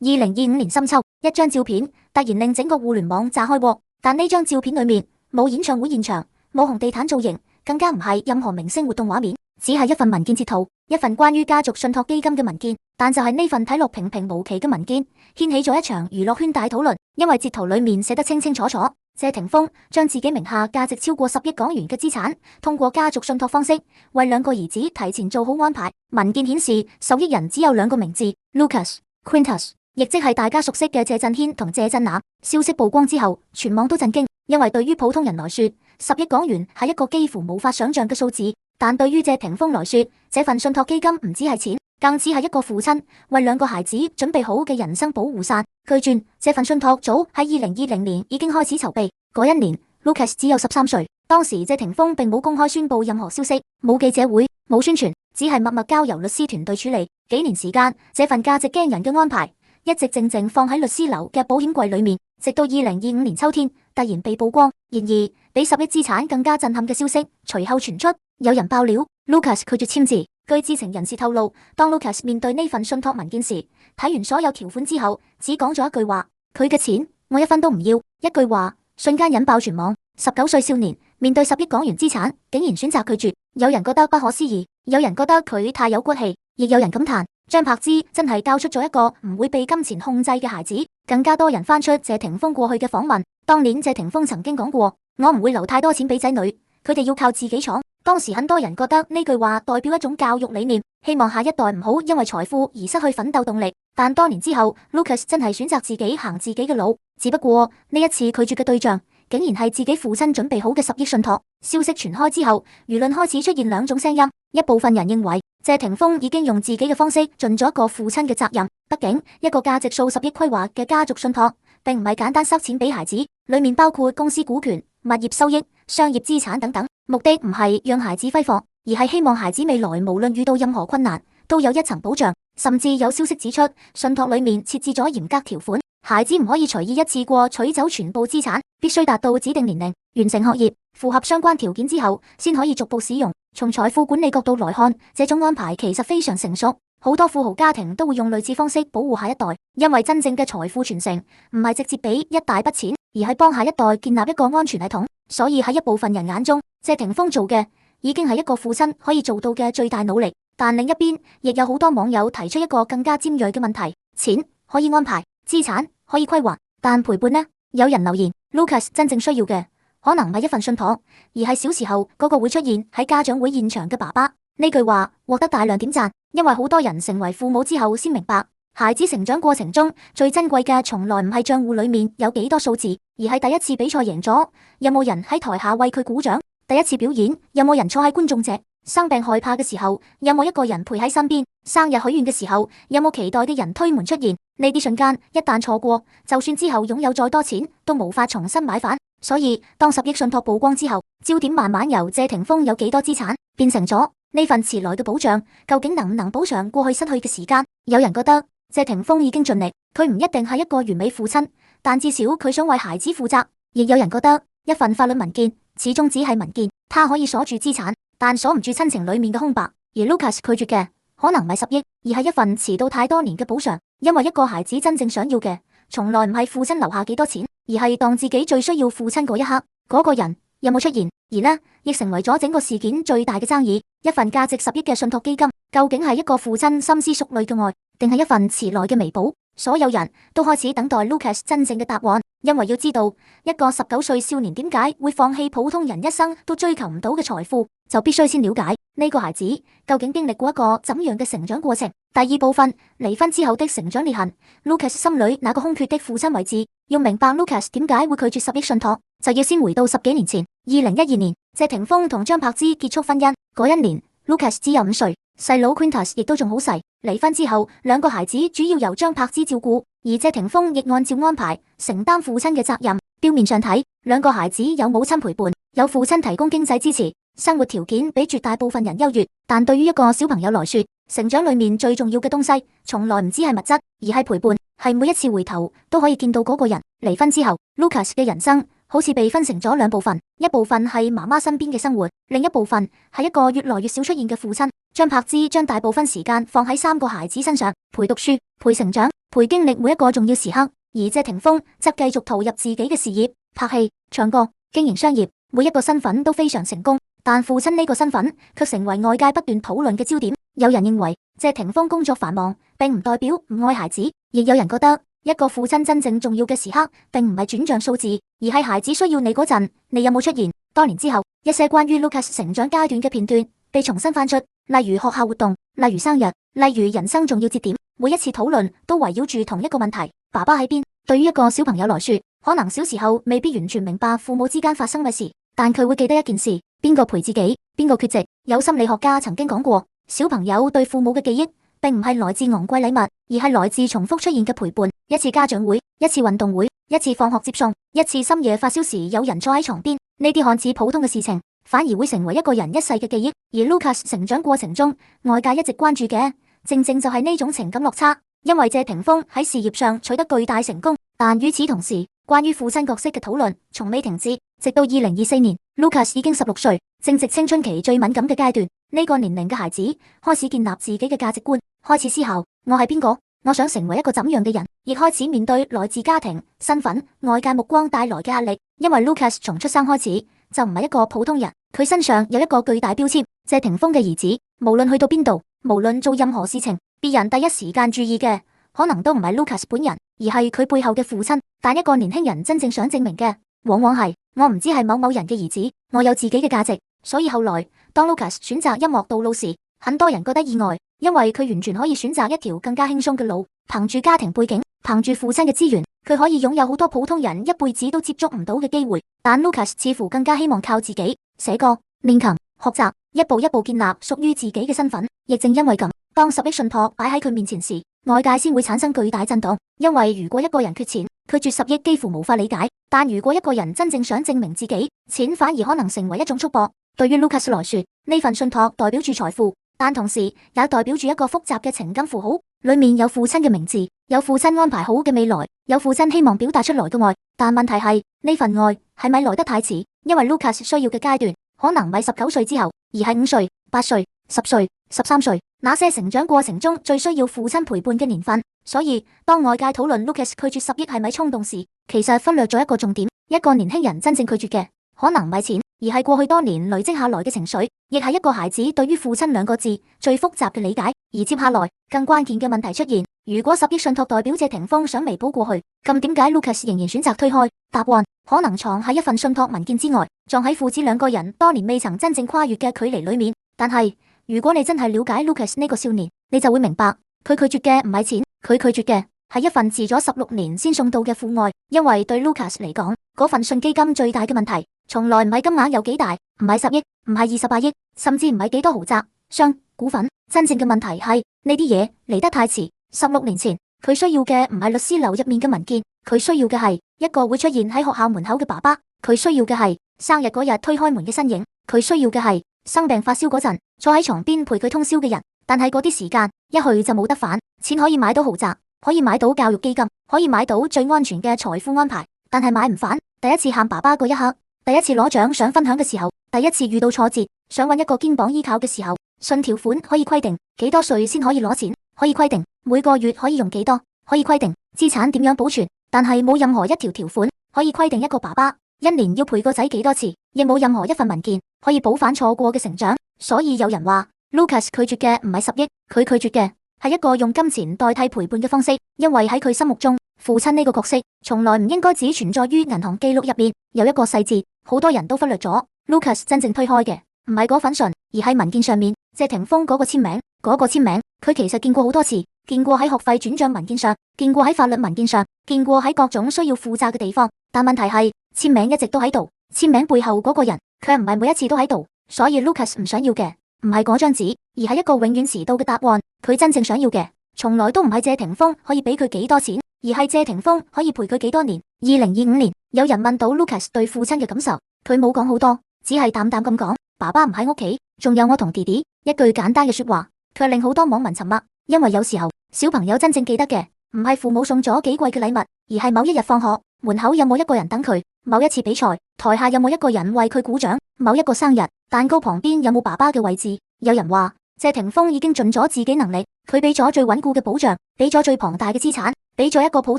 2025年深秋，一張照片突然令整個互聯網炸開鍋。但呢張照片裏面冇演唱會現場，冇紅地毯造型，更加唔係任何明星活動畫面，只係一份文件截圖，一份關於家族信託基金嘅文件。但就係呢份睇落平平無奇嘅文件，掀起咗一場娛樂圈大討論。因為截圖裏面寫得清清楚楚，謝霆鋒將自己名下價值超過10億港元嘅資產，通過家族信託方式為兩個兒子提前做好安排。文件顯示，受益人只有兩個名字 ：Lucas、Quintus。亦即係大家熟悉嘅謝震軒同謝震南。消息曝光之後，全網都震驚，因為對於普通人來說，10億港元係一個幾乎無法想象嘅數字。但對於謝霆鋒來說，這份信託基金唔止係錢，更似係一個父親為兩個孩子準備好嘅人生保護傘。據傳，這份信託早喺2020年已經開始籌備。嗰一年，Lucas 只有13歲。當時謝霆鋒並冇公開宣布任何消息，冇記者會，冇宣傳，只係默默交由律師團隊處理。幾年時間，這份價值驚人嘅安排一直靜靜放喺律師樓嘅保險櫃裏面，直到2025年秋天突然被曝光。然而，比10億資產更加震撼嘅消息隨後傳出，有人爆料 Lucas 拒絕簽字。據知情人士透露，當 Lucas 面對呢份信託文件時，睇完所有條款之後，只講咗一句話：佢嘅錢我一分都唔要。一句話瞬間引爆全網。19歲少年面對10億港元資產，竟然選擇拒絕。有人覺得不可思議，有人覺得佢太有骨氣，亦有人感嘆張柏芝真係教出咗一個唔會被金錢控制嘅孩子。更加多人翻出謝霆鋒過去嘅訪問，當年謝霆鋒曾經講過：我唔會留太多錢俾仔女，佢哋要靠自己闖。當時很多人覺得呢句話代表一種教育理念，希望下一代唔好因為財富而失去奮鬥動力。但多年之後，Lucas 真係選擇自己行自己嘅路，只不過呢一次拒絕嘅對象竟然係自己父親準備好嘅10億信託。消息傳開之後，輿論開始出現兩種聲音，一部分人認為謝霆鋒已經用自己嘅方式盡咗一個父親嘅責任。畢竟一個價值數10億規劃嘅家族信託，並唔係簡單塞錢俾孩子，裏面包括公司股權、物業收益、商業資產等等。目的唔係讓孩子揮霍，而係希望孩子未來無論遇到任何困難，都有一層保障。甚至有消息指出，信託裏面設置咗嚴格條款，孩子唔可以隨意一次過取走全部資產，必須達到指定年齡，完成學業，符合相關條件之後，先可以逐步使用。從財富管理角度來看，這種安排其實非常成熟。好多富豪家庭都會用類似方式保護下一代，因為真正嘅財富傳承唔係直接俾一大筆錢，而係幫下一代建立一個安全系統。所以喺一部分人眼中，謝霆鋒做嘅已經係一個父親可以做到嘅最大努力。但另一邊，亦有好多網友提出一個更加尖銳嘅問題：錢可以安排，資產可以規劃，但陪伴呢？有人留言 ，Lucas 真正需要嘅可能唔係一份信託，而係小時候嗰個會出現喺家長會現場嘅爸爸。呢句話獲得大量點讚，因為好多人成為父母之後先明白，孩子成長過程中最珍貴嘅從來唔係賬戶裏面有幾多數字，而係第一次比賽贏咗，有冇人喺台下為佢鼓掌；第一次表演，有冇人坐喺觀眾席；生病害怕嘅時候，有冇一個人陪喺身邊；生日許願嘅時候，有冇期待嘅人推門出現。呢啲瞬間一旦錯過，就算之後擁有再多錢，都無法重新買返。所以當10億信託曝光之後，焦點慢慢由謝霆鋒有幾多資產，變成咗呢份遲來嘅保障究竟能唔能補償過去失去嘅時間。有人覺得謝霆鋒已經盡力，佢唔一定係一個完美父親，但至少佢想為孩子負責。亦有人覺得一份法律文件始終只係文件，它可以鎖住資產，但鎖唔住親情裏面嘅空白。而 Lucas 拒絕嘅可能唔係10億，而係一份遲到太多年嘅補償。因為一個孩子真正想要嘅從來唔係父親留下幾多錢，而係當自己最需要父親嗰一刻，嗰個人有冇出現。而呢亦成為咗整個事件最大嘅爭議。一份價值10億嘅信託基金，究竟係一個父親深思熟慮嘅愛，定係一份遲來嘅彌補？所有人都開始等待 Lucas 真正嘅答案，因為要知道一個19歲少年點解會放棄普通人一生都追求唔到嘅財富，就必須先了解呢個孩子究竟經歷過一個怎樣嘅成長過程。第二部分，離婚之後的成長裂痕。Lucas 心裏那個空缺的父親位置，要明白 Lucas 點解會拒絕10億信託，就要先回到10幾年前。2012年，謝霆鋒同張柏芝結束婚姻嗰一年，Lucas 只有5歲，細佬 Quintus 亦都仲好細。離婚之後，兩個孩子主要由張柏芝照顧，而謝霆鋒亦按照安排承擔父親嘅責任。表面上睇，兩個孩子有母親陪伴，有父親提供經濟支持，生活條件比絕大部分人優越。但對於一個小朋友來說，成長裏面最重要嘅東西，從來唔止係物質，而係陪伴，係每一次回頭都可以見到嗰個人。離婚之後，Lucas 嘅人生好似被分成咗兩部分，一部分係媽媽身邊嘅生活，另一部分係一個越來越少出現嘅父親。張柏芝將大部分時間放喺3個孩子身上，陪讀書、陪成長、陪經歷每一個重要時刻。而謝霆鋒則繼續投入自己嘅事業，拍戲、唱歌、經營商業，每一個身份都非常成功。但父親呢個身份卻成為外界不斷討論嘅焦點。有人認為謝霆鋒工作繁忙，並唔代表唔愛孩子；亦有人覺得一個父親真正重要嘅時刻，並唔係轉賬數字，而係孩子需要你嗰陣，你有冇出現。多年之後，一些關於 Lucas 成長階段嘅片段被重新翻出，例如學校活動，例如生日，例如人生重要節點。每一次討論都圍繞住同一個問題：爸爸喺邊？對於一個小朋友來說，可能小時候未必完全明白父母之間發生嘅事，但佢會記得一件事：邊個陪自己，邊個缺席。有心理學家曾經講過，小朋友對父母嘅記憶，並唔係來自昂貴禮物，而係來自重複出現嘅陪伴。一次家長會，一次運動會，一次放學接送，一次深夜發燒時有人坐喺床邊。呢啲看似普通嘅事情，反而會成為一個人一世嘅記憶。而 Lucas 成長過程中，外界一直關注嘅，正正就係呢種情感落差。因為謝霆鋒喺事業上取得巨大成功，但與此同時，關於父親角色嘅討論從未停止。直到2024年，Lucas 已經16歲，正值青春期最敏感嘅階段。呢個年齡嘅孩子開始建立自己嘅價值觀，開始思考我係邊個，我想成為一個怎樣嘅人，亦開始面對來自家庭、身份、外界目光帶來嘅壓力。因為 Lucas 從出生開始就唔係一個普通人，佢身上有一個巨大標籤，謝霆鋒嘅兒子。無論去到邊度，無論做任何事情，別人第一時間注意嘅可能都唔係 Lucas 本人，而係佢背後嘅父親。但一個年輕人真正想證明嘅，往往係我唔只係某某人嘅兒子，我有自己嘅價值。所以後來當 Lucas 選擇音樂道路時，很多人覺得意外，因為佢完全可以選擇一條更加輕鬆嘅路。憑住家庭背景，憑住父親嘅資源，佢可以擁有好多普通人一輩子都接觸唔到嘅機會。但 Lucas 似乎更加希望靠自己寫歌、練琴、學習，一步一步建立屬於自己嘅身份。亦正因為咁，當10億信託擺喺佢面前時，外界先會產生巨大震動。因為如果一個人缺錢，拒絕10億幾乎無法理解；但如果一個人真正想證明自己，錢反而可能成為一種束縛。對於 Lucas 來說，呢份信託代表住財富，但同時也代表住一個複雜嘅情感符號，裏面有父親嘅名字，有父親安排好嘅未來，有父親希望表達出來嘅愛。但問題係呢份愛係咪來得太遲？因為 Lucas 需要嘅階段可能唔係19歲之後，而係5歲、8歲、10歲、13歲，那些成長過程中最需要父親陪伴嘅年份。所以當外界討論 Lucas 拒絕10億係咪衝動時，其實忽略咗一個重點：一個年輕人真正拒絕嘅可能唔係錢，而係過去多年累積下來嘅情緒，亦係一個孩子對於父親2個字最複雜嘅理解。而接下來更關鍵嘅問題出現：如果10億信託代表謝霆鋒想彌補過去，咁點解 Lucas 仍然選擇推開？答案可能藏喺一份信託文件之外，藏喺父子2個人多年未曾真正跨越嘅距離裏面。但係如果你真係了解 Lucas 呢個少年，你就會明白，佢拒絕嘅唔係錢，佢拒絕嘅係一份遲咗16年先送到嘅父愛。因為對 Lucas 嚟講，嗰份信基金最大嘅問題，從來唔係金額有幾大，唔係10億，唔係28億，甚至唔係幾多豪宅、商、股份。真正嘅問題係呢啲嘢嚟得太遲。16年前，佢需要嘅唔係律師樓入面嘅文件，佢需要嘅係一個會出現喺學校門口嘅爸爸，佢需要嘅係生日嗰日推開門嘅身影，佢需要嘅係生病發燒嗰陣坐喺床邊陪佢通宵嘅人。但係嗰啲時間一去就冇得返，錢可以買到豪宅，可以買到教育基金，可以買到最安全嘅財富安排，但係買唔返第一次喊爸爸嗰一刻，第一次攞獎想分享嘅時候，第一次遇到挫折想揾一個肩膀依靠嘅時候。信條款可以規定幾多歲先可以攞錢，可以規定每個月可以用幾多，可以規定資產點樣保存，但係冇任何一條條款可以規定一個爸爸1年要陪個仔幾多次，亦冇任何一份文件可以補返錯過嘅成長。所以有人話 Lucas 拒絕嘅唔係10億，佢拒絕嘅係一個用金錢代替陪伴嘅方式。因為喺佢心目中，父親呢個角色從來唔應該只存在於銀行記錄入面。有一個細節好多人都忽略咗， Lucas 真正推開嘅唔係嗰份信，而係文件上面謝霆鋒嗰個簽名。嗰個簽名佢其實見過好多次，見過喺學費轉賬文件上，見過喺法律文件上，見過喺各種需要負責嘅地方。但問題係簽名一直都喺度，簽名背後嗰個人卻唔係每一次都喺度。所以 Lucas 唔想要嘅唔係嗰張紙，而係一個永遠遲到嘅答案。佢真正想要嘅從來都唔係謝霆鋒可以俾佢幾多錢，而係謝霆鋒可以陪佢幾多年。2025年，有人問到 Lucas 對父親嘅感受，佢冇講好多，只係淡淡咁講爸爸唔喺屋企，仲有我同弟弟。一句簡單嘅說話，卻令好多網民沉默。因為有時候小朋友真正記得嘅唔係父母送咗幾貴嘅禮物，而係某一日放學門口有冇一個人等佢，某一次比賽台下有冇一個人為佢鼓掌，某一個生日蛋糕旁邊有冇爸爸嘅位置。有人話謝霆鋒已經盡咗自己能力，佢俾咗最穩固嘅保障，俾咗最龐大嘅資產，俾咗一個普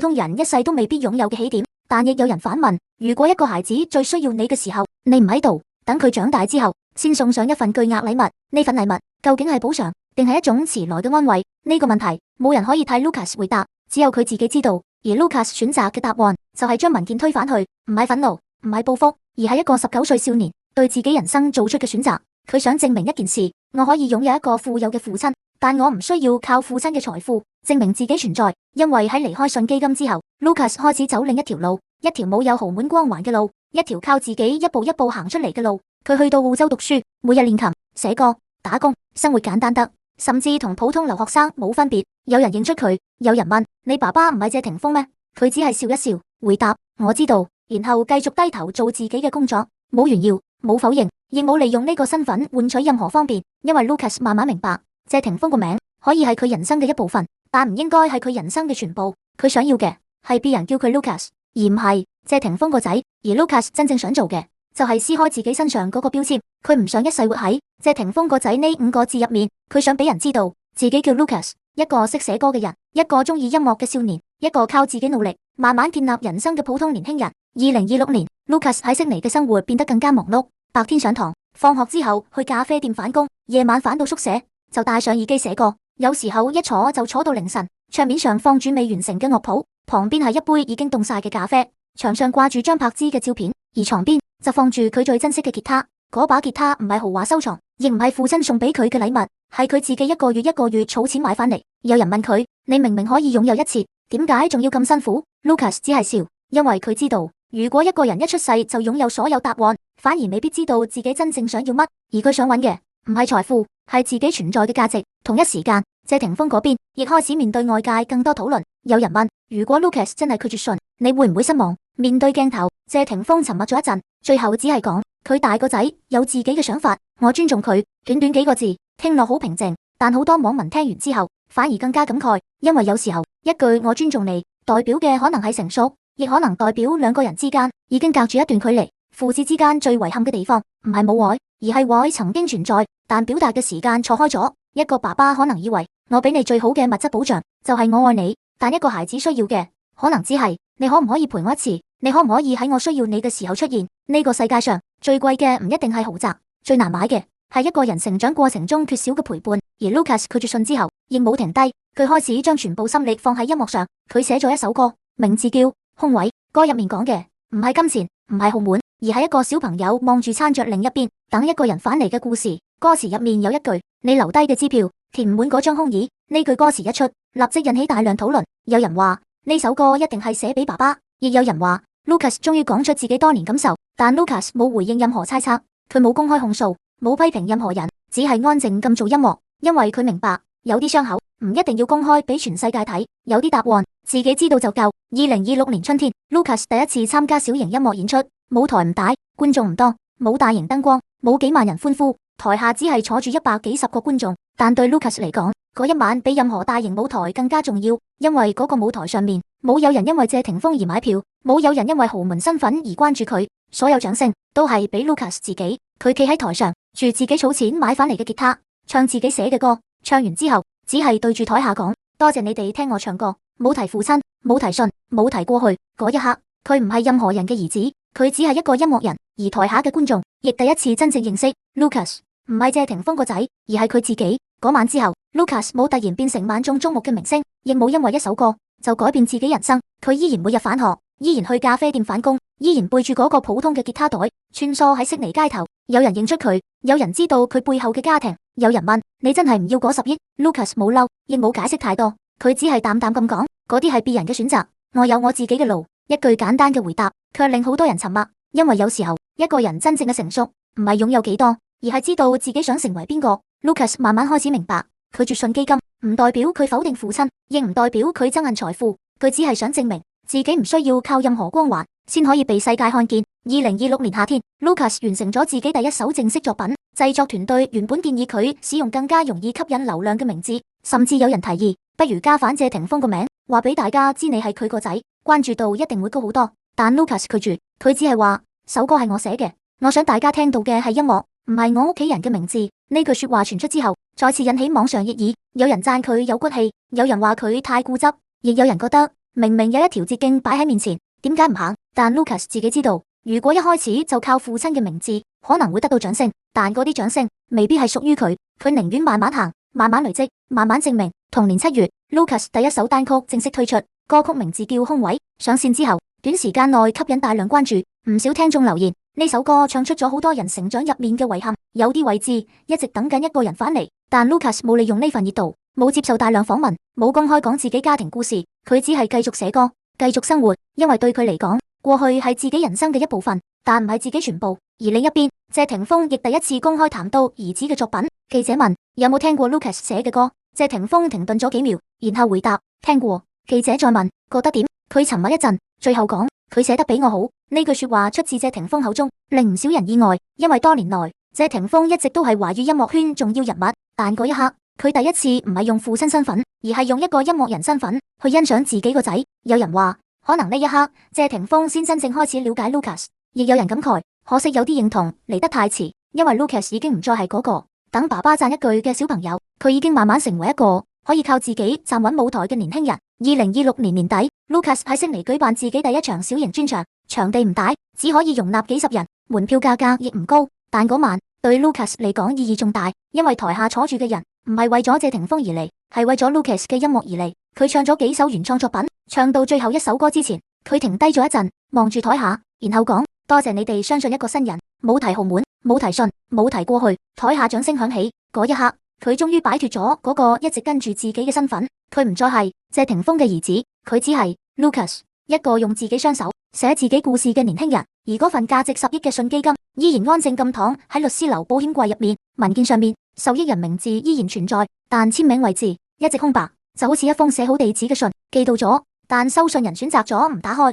通人一世都未必擁有嘅起點。但亦有人反問：如果一個孩子最需要你嘅時候，你唔喺度，等佢長大之後，先送上一份巨額禮物，呢份禮物究竟係補償，定係一種遲來嘅安慰？呢個問題冇人可以替 Lucas 回答，只有佢自己知道。而 Lucas 選擇嘅答案就係將文件推返去，唔係憤怒，唔係報復，而係一個19歲少年對自己人生做出嘅選擇。佢想證明一件事：我可以擁有一個富有嘅父親，但我唔需要靠父親嘅財富證明自己存在。因為喺離開信基金之後，Lucas 開始走另一條路，一條冇有豪門光環嘅路，一條靠自己一步一步行出嚟嘅路。佢去到澳洲讀書，每日練琴、寫歌、打工，生活簡單得，甚至同普通留學生冇分別。有人認出佢，有人問：你爸爸唔係謝霆鋒咩？佢只係笑一笑，回答：我知道，然後繼續低頭做自己嘅工作，冇炫耀，冇否認，亦冇利用呢個身份換取任何方便。因為 Lucas 慢慢明白，謝霆鋒個名可以係佢人生嘅一部分，但唔應該係佢人生嘅全部。佢想要嘅係別人叫佢 Lucas，而唔係謝霆鋒個仔。而 Lucas 真正想做嘅就係撕開自己身上嗰個標籤。佢唔想一世活喺謝霆鋒個仔呢5個字入面，佢想俾人知道自己叫 Lucas，一個識寫歌嘅人，一個中意音樂嘅少年，一個靠自己努力慢慢建立人生嘅普通年輕人。2026年 Lucas 喺悉尼嘅生活變得更加忙碌，白天上堂，放學之後去咖啡店返工，夜晚返到宿舍就戴上耳機寫歌，有時候一坐就坐到凌晨。桌面上放住未完成嘅樂譜，旁邊係一杯已經凍晒嘅咖啡，牆上掛住張柏芝嘅照片，而床邊就放住佢最珍惜嘅吉他。嗰把吉他唔係豪華收藏，亦唔係父親送俾佢嘅禮物，係佢自己一個月一個月儲錢買翻嚟。有人問佢：你明明可以擁有一切，點解仲要咁辛苦？ Lucas 只係笑，因為佢知道，如果一個人一出世就擁有所有答案，反而未必知道自己真正想要乜。而佢想揾嘅唔係財富，係自己存在嘅價值。同一時間，謝霆鋒嗰邊亦開始面對外界更多討論。有人問：如果 Lucas 真係拒絕信，你會唔會失望？面對鏡頭，謝霆鋒沉默咗一陣，最後只係講：佢大個仔有自己嘅想法，我尊重佢。短短幾個字，聽落好平靜，但好多網民聽完之後反而更加感慨，因為有時候一句我尊重你，代表嘅可能係成熟，亦可能代表兩個人之間已經隔住一段距離。父子之間最遺憾嘅地方，唔係冇愛，而係愛曾經存在，但表達嘅時間錯開咗。一個爸爸可能以為我俾你最好嘅物質保障就係我愛你，但一個孩子需要嘅可能只係你可唔可以陪我一次，你可唔可以喺我需要你嘅時候出現。呢個世界上最貴嘅唔一定係豪宅，最難買嘅係一個人成長過程中缺少嘅陪伴。而 Lucas 拒絕信之後亦冇停低，佢開始將全部心力放喺音樂上。佢寫咗一首歌，名字叫《空位》，歌入面講嘅唔係金錢，唔係豪門，而係一個小朋友望住餐桌另一邊等一個人返嚟嘅故事。歌詞入面有一句：你留低嘅支票填唔滿嗰張空椅。呢句歌詞一出，立即引起大量討論。有人話呢首歌一定係寫俾爸爸，亦有人話 Lucas 終於講出自己多年感受。但 Lucas 冇回應任何猜測，佢冇公開控訴，冇批評任何人，只係安靜咁做音樂。因為佢明白，有啲傷口唔一定要公開俾全世界睇，有啲答案自己知道就夠。2026年春天 Lucas 第一次參加小型音樂演出，舞台唔大，觀眾唔多，冇大型燈光，冇幾萬人歡呼，台下只係坐住100幾十個觀眾。但對 Lucas 嚟講，嗰一晚比任何大型舞台更加重要，因為嗰個舞台上面冇有人因為謝霆鋒而買票，冇有人因為豪門身份而關注佢，所有掌聲都係俾 Lucas 自己。佢企喺台上，住自己儲錢買返嚟嘅吉他，唱自己寫嘅歌，唱完之後只係對住台下講：多謝你哋聽我唱歌，冇提父親，冇提信，冇提過去。嗰一刻，佢唔係任何人嘅兒子，佢只係一個音樂人。而台下嘅觀眾亦第一次真正認識 Lucas， 唔係謝霆鋒個仔，而係佢自己。嗰晚之後 Lucas 冇突然變成萬眾矚目嘅明星，亦冇因為一首歌就改變自己人生。佢依然每日返學，依然去咖啡店返工，依然背住嗰個普通嘅吉他袋，穿梭喺悉尼街頭。有人認出佢，有人知道佢背後嘅家庭。有人問：你真係唔要嗰10億？ Lucas 冇嬲，亦冇解釋太多，佢只係淡淡咁講：嗰啲係別人嘅選擇，我有我自己嘅路。一句簡單嘅回答，卻令好多人沉默。因為有時候一個人真正嘅成熟，唔係擁有幾多，而係知道自己想成為邊個。Lucas 慢慢開始明白，拒絕信基金唔代表佢否定父親，亦唔代表佢憎恨財富，佢只係想證明自己唔需要靠任何光環先可以被世界看見。2026年夏天 Lucas 完成咗自己第一首正式作品，製作團隊原本建議佢使用更加容易吸引流量嘅名字，甚至有人提議不如加返謝霆鋒個名，話俾大家知你係佢個仔，關注度一定會高好多。但 Lucas 拒絕，佢只係話首歌係我寫嘅，我想大家聽到嘅係音樂，唔係我屋企人嘅名字。呢句說話傳出之後，再次引起網上熱議。有人讚佢有骨氣，有人話佢太固執，亦有人覺得明明有一條捷徑擺喺面前，點解唔行？但 Lucas 自己知道，如果一開始就靠父親嘅名字，可能會得到掌聲，但嗰啲掌聲未必係屬於佢。佢寧願慢慢行，慢慢累積，慢慢證明。同年7月，Lucas 第一首單曲正式推出，歌曲名字叫《空位》。上線之後，短時間內吸引大量關注，唔少聽眾留言。呢首歌唱出咗好多人成長入面嘅遺憾，有啲位置一直等緊一個人返嚟，但 Lucas 冇利用呢份熱度，冇接受大量訪問，冇公開講自己家庭故事，佢只係繼續寫歌，繼續生活。因為對佢嚟講，過去係自己人生嘅一部分，但唔係自己全部。而另一邊，謝霆鋒亦第一次公開談到兒子嘅作品。記者問有冇聽過 Lucas 寫嘅歌，謝霆鋒停頓咗幾秒，然後回答聽過。記者再問覺得點，佢沉默一陣，最後講佢寫得比我好。呢句說話出自謝霆鋒口中，令唔少人意外，因為多年來謝霆鋒一直都係華語音樂圈重要人物，但嗰一刻佢第一次唔係用父親身份，而係用一個音樂人身份去欣賞自己個仔。有人話可能呢一刻謝霆鋒先真正開始了解 Lucas， 亦有人感慨可惜有啲認同嚟得太遲，因為 Lucas 已經唔再係嗰個等爸爸讚一句嘅小朋友，佢已經慢慢成為一個可以靠自己站穩舞台嘅年輕人。2026年年底，Lucas 喺悉尼舉辦自己第一場小型專場，場地唔大，只可以容納幾十人，門票價格亦唔高。但嗰晚對 Lucas 嚟講意義重大，因為台下坐住嘅人唔係為咗謝霆鋒而嚟，係為咗 Lucas 嘅音樂而嚟。佢唱咗幾首原創作品，唱到最後一首歌之前，佢停低咗一陣，望住台下，然後講多謝你哋相信一個新人，冇提豪門，冇提信，冇提過去。台下掌聲響起，嗰一刻佢終於擺脫咗嗰個一直跟住自己嘅身份，佢唔再係謝霆鋒嘅兒子，佢只係 Lucas， 一個用自己雙手寫自己故事嘅年輕人。而嗰份價值10億嘅信基金依然安靜咁躺喺律師樓保險櫃入面，文件上面受益人名字依然存在，但簽名位置一直空白，就好似一封寫好地址嘅信，寄到咗，但收信人選擇咗唔打開。